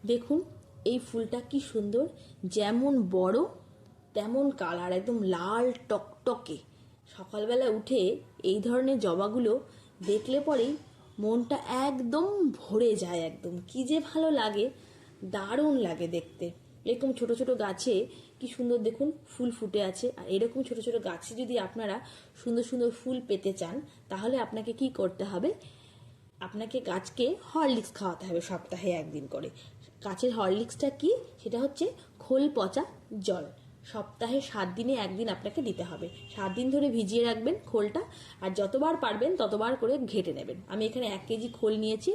দেখুন এই ফুলটা কি সুন্দর, যেমন বড় তেমন কালার, একদম লাল টকটকে। সকালবেলা উঠে এই ধরনের জবাগুলো দেখলে পরেই মনটা একদম ভরে যায়, একদম কি যে ভালো লাগে, দারুণ লাগে দেখতে। এরকম ছোট ছোট গাছে কি সুন্দর দেখুন ফুল ফুটে আছে। আর এরকম ছোট ছোট গাছে যদি আপনারা সুন্দর সুন্দর ফুল পেতে চান, তাহলে আপনাকে কি করতে হবে, আপনাকে গাছকে হরলিক্স খাওয়াতে হবে সপ্তাহে একদিন করে। গাছের হরলিক্সটা কি, সেটা হচ্ছে খোল পচা জল। সপ্তাহে 7 দিনে একদিন আপনাকে দিতে হবে। 7 দিন ধরে ভিজিয়ে রাখবেন খোলটা, আর যতবার পারবেন ততবার করে ঘেটে নেবেন। আমি এখানে 1 কেজি খোল নিয়েছি,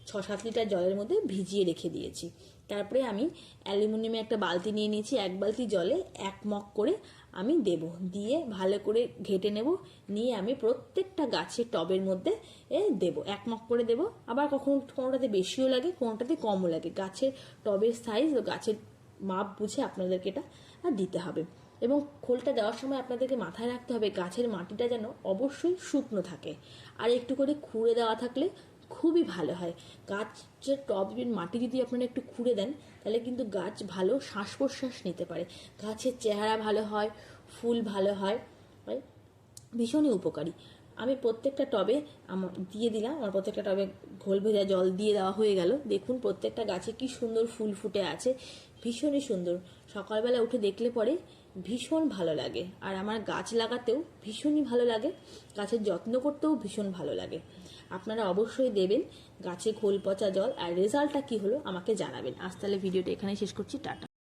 6-7 লিটার জলের মধ্যে ভিজিয়ে রেখে দিয়েছি। তারপরে আমি অ্যালুমিনিয়ামে একটা বালতি নিয়ে নিয়েছি, 1 বালতি জলে 1 মগ করে আমি দেব, দিয়ে ভালো করে ঘেটে নেব। নিয়ে আমি প্রত্যেকটা গাছের টবের মধ্যে দেব, 1 মগ করে দেব। আবার কোনোটাতে বেশিও লাগে, কোনোটাতে কমও লাগে। গাছের টবের সাইজ ও গাছের মাপ বুঝে আপনাদেরকে এটা দিতে হবে। এবং খোলটা দেওয়ার সময় আপনাদেরকে মাথায় রাখতে হবে গাছের মাটিটা যেন অবশ্যই শুকনো থাকে, আর একটু করে খুঁড়ে দেওয়া থাকলে খুবই ভালো হয়। গাছের টবের মাটি যদি আপনারা একটু খুঁড়ে দেন, তাহলে কিন্তু গাছ ভালো শ্বাস প্রশ্বাস নিতে পারে, গাছের চেহারা ভালো হয়, ফুল ভালো হয়, ভীষণই উপকারী। আমি প্রত্যেকটা টবে দিয়ে দিলাম, আমার প্রত্যেকটা টবে ঘোল ভেজা জল দিয়ে দেওয়া হয়ে গেল। দেখুন প্রত্যেকটা গাছে কি সুন্দর ফুল ফুটে আছে, ভীষণই সুন্দর। সকালবেলা উঠে দেখলে পরে ভীষণ ভালো লাগে, আর আমার গাছ লাগাতেও ভীষণই ভালো লাগে, গাছের যত্ন করতেও ভীষণ ভালো লাগে। আপনারা অবশ্যই দেবেন গাছে খোল পচা জল, আর রেজাল্টটা কি হলো আমাকে জানাবেন। আজ তাহলে ভিডিওটা এখানেই শেষ করছি, টাটা।